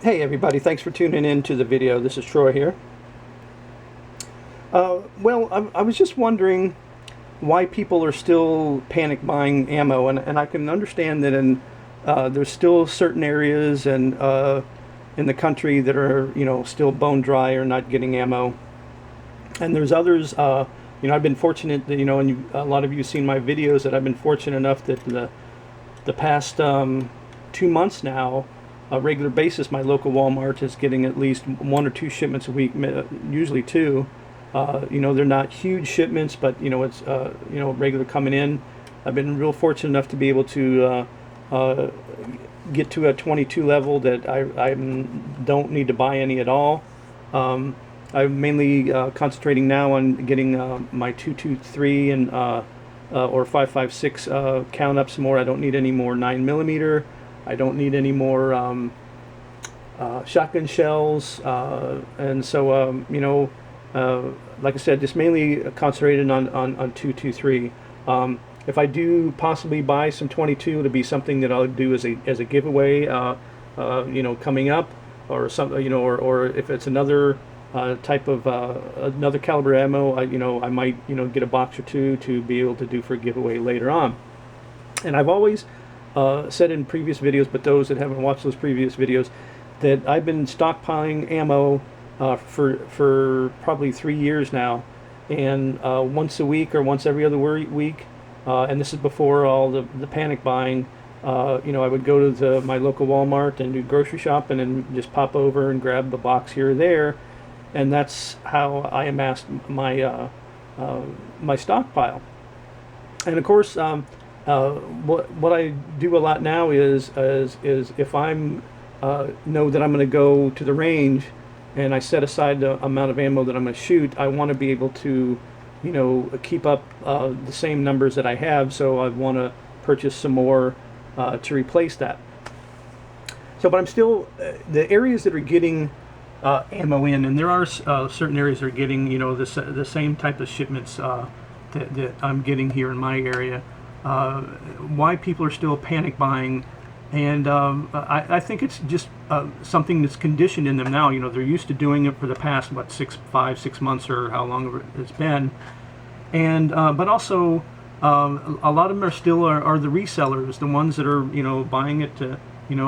Hey everybody, thanks for tuning in to the video. This is Troy here. I was just wondering why people are still panic buying ammo, and I can understand that there's still certain areas and in the country that are still bone dry or not getting ammo, and there's others. I've been fortunate that and a lot of you have seen my videos, that I've been fortunate enough that the past 2 months now, a regular basis, my local Walmart is getting at least 1 or 2 shipments a week, usually two. They're not huge shipments, but it's regular coming in. I've been real fortunate enough to be able to get to a 22 level that I don't need to buy any at all. I'm mainly concentrating now on getting my 223 and or 5.56 count up some more. I don't need any more 9mm. I don't need any more shotgun shells, and so like I said, just mainly concentrated on 223. If I do possibly buy some 22, it'll be something that I'll do as a giveaway, coming up, or some, or if it's another type of another caliber ammo, I might get a box or two to be able to do for a giveaway later on. And I've always said in previous videos, but those that haven't watched those previous videos, that I've been stockpiling ammo for probably 3 years now, and once a week or once every other week, and this is before all the panic buying. I would go to my local Walmart and do grocery shopping and just pop over and grab a box here or there, and that's how I amassed my my stockpile. And of course, what I do a lot now is if I'm know that I'm going to go to the range and I set aside the amount of ammo that I'm going to shoot, I want to be able to keep up the same numbers that I have, so I want to purchase some more to replace that. So, but I'm still the areas that are getting ammo in, and there are certain areas that are getting the same type of shipments that I'm getting here in my area. Why people are still panic buying, and I think it's just something that's conditioned in them now. They're used to doing it for the past 5-6 months or how long it's been, and but also a lot of them are still are the resellers, the ones that are buying it to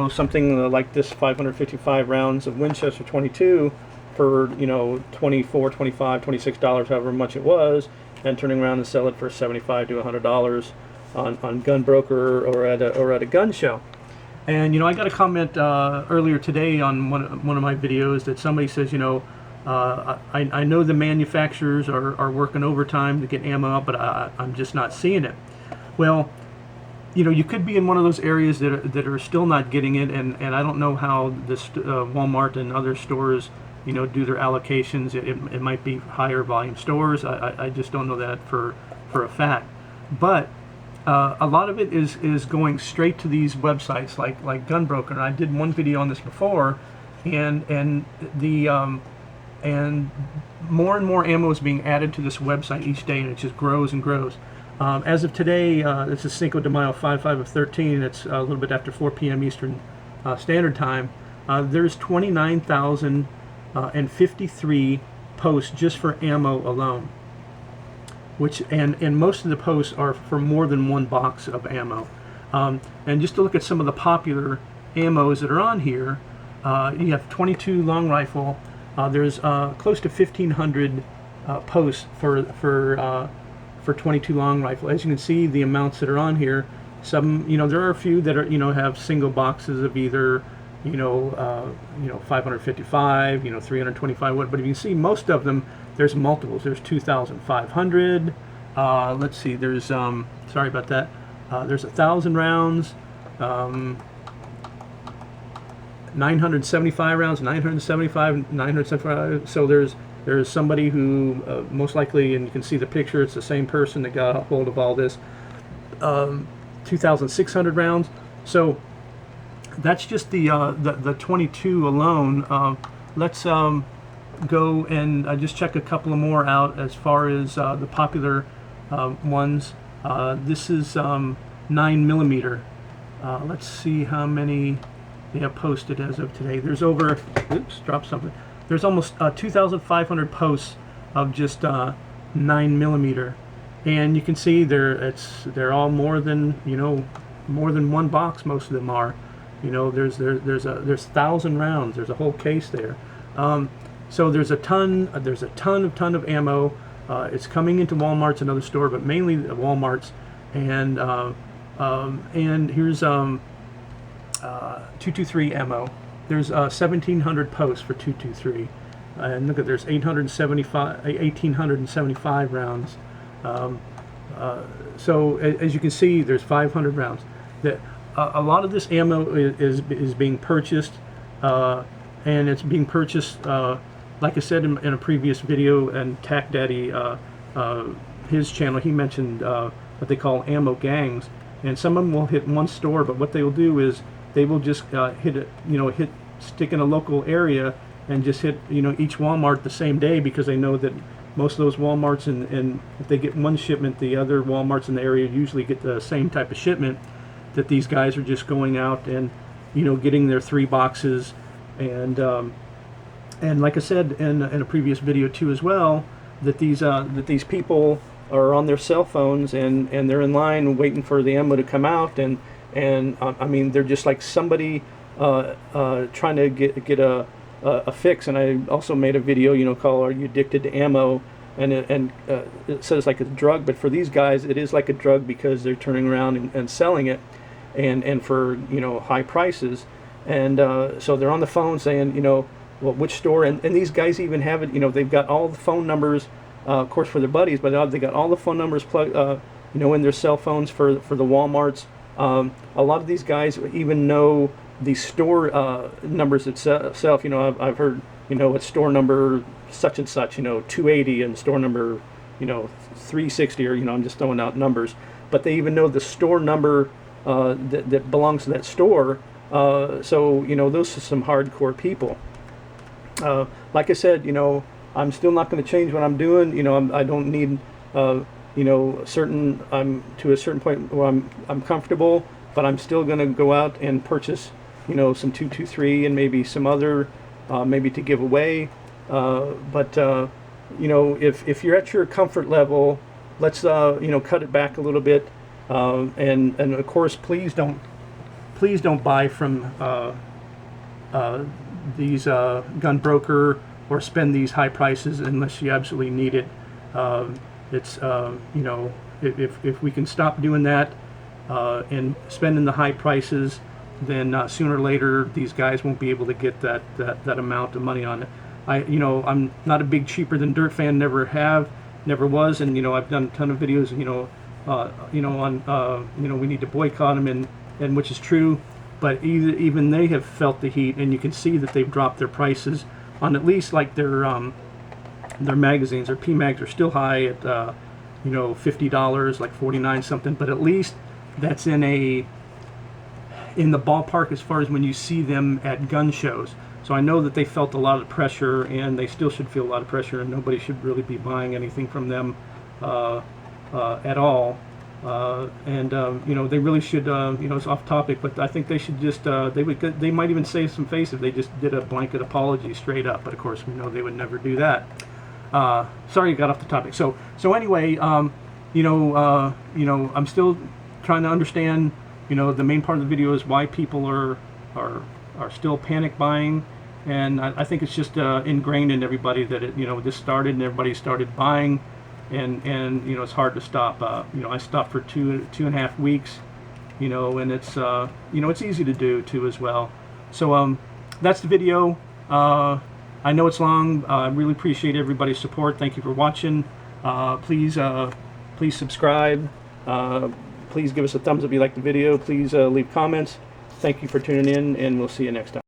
something like this 555 rounds of Winchester 22 for $24, $25, $26, however much it was, and turning around and sell it for $75 to $100 on Gun Broker or at a gun show. And I got a comment earlier today on one of my videos that somebody says, I know the manufacturers are working overtime to get ammo out, but I'm just not seeing it. Well, you could be in one of those areas that are still not getting it, and I don't know how this Walmart and other stores do their allocations. It might be higher volume stores. I just don't know that for a fact. But a lot of it is going straight to these websites like Gun Broker. And I did one video on this before, and more and more ammo is being added to this website each day, and it just grows and grows. As of today, this is Cinco de Mayo 5/5/13. It's a little bit after 4 p.m. Eastern Standard Time. There's 29,053 posts just for ammo alone, and most of the posts are for more than one box of ammo. And just to look at some of the popular ammos that are on here, you have 22 long rifle. There's close to 1,500 posts for 22 long rifle. As you can see, the amounts that are on here, some there are a few that are have single boxes of either 555, 325, but if you see, most of them, there's multiples. There's 2,500. Let's see, there's sorry about that. There's 1,000 rounds, 975 rounds, 975. So there's somebody who most likely, and you can see the picture, it's the same person that got a hold of all this. 2,600 rounds. So that's just the 22 alone. Let's go and just check a couple of more out as far as the popular ones. This is 9mm. Let's see how many they have posted as of today. There's over, oops, dropped something. There's almost 2,500 posts of just 9mm, and you can see they're all more than, you know, more than one box. Most of them are, you know. There's 1,000 rounds. There's a whole case there. So there's a ton of ammo. It's coming into Walmart's and other store, but mainly Walmart's. And here's 223 ammo. There's 1,700 posts for 223, and look at, there's 1,875 rounds. So as you can see, there's 500 rounds. A lot of this ammo is being purchased, and it's being purchased, like I said in a previous video, and Tac Daddy, his channel, he mentioned what they call ammo gangs, and some of them will hit one store, but what they will do is they will just stick in a local area and just hit, you know, each Walmart the same day, because they know that most of those Walmarts, and if they get one shipment, the other Walmarts in the area usually get the same type of shipment, that these guys are just going out and, you know, getting their 3 boxes. And like I said in a previous video too as well, that these people are on their cell phones, and they're in line waiting for the ammo to come out, and I mean, they're just like somebody trying to get a fix. And I also made a video, you know, called "Are You Addicted to Ammo?" and it says like a drug, but for these guys it is like a drug, because they're turning around and selling it, and for, you know, high prices. And so they're on the phone saying, you know, well, which store, and these guys even have it, you know, they've got all the phone numbers, of course, for their buddies, but they got all the phone numbers plugged, you know, in their cell phones for the Walmarts. A lot of these guys even know the store numbers itself. You know, I've heard, you know, it's store number such and such, you know, 280, and store number, you know, 360, or, you know, I'm just throwing out numbers, but they even know the store number that belongs to that store. So, you know, those are some hardcore people. Like I said, you know, I'm still not going to change what I'm doing. You know, I don't need, you know, I'm to a certain point where I'm comfortable, but I'm still going to go out and purchase, you know, some 223 and maybe some other, maybe to give away. But you know, if you're at your comfort level, let's you know, cut it back a little bit, and of course, please don't buy from these gun broker, or spend these high prices unless you absolutely need it. It's you know, if we can stop doing that and spending the high prices, then sooner or later these guys won't be able to get that amount of money on it. You know, I'm not a big cheaper than dirt fan, never was, and, you know, I've done a ton of videos, you know, on you know, we need to boycott them, and which is true, but even they have felt the heat, and you can see that they've dropped their prices on at least like their magazines. Their PMags are still high at you know, $50, like 49 something, but at least that's in the ballpark as far as when you see them at gun shows. So I know that they felt a lot of pressure, and they still should feel a lot of pressure, and nobody should really be buying anything from them at all. You know, they really should, you know, it's off topic, but I think they should just, they might even save some face if they just did a blanket apology straight up, but of course we know they would never do that. Sorry, I got off the topic. So anyway, you know, I'm still trying to understand, you know, the main part of the video is why people are still panic buying, and I think it's just ingrained in everybody that it, you know, this started and everybody started buying, and you know, it's hard to stop. You know, I stopped for two and a half weeks, you know, and it's you know, it's easy to do too as well. So that's the video. I know it's long. I really appreciate everybody's support. Thank you for watching. Please subscribe. Please give us a thumbs up if you like the video. Please leave comments. Thank you for tuning in, and we'll see you next time.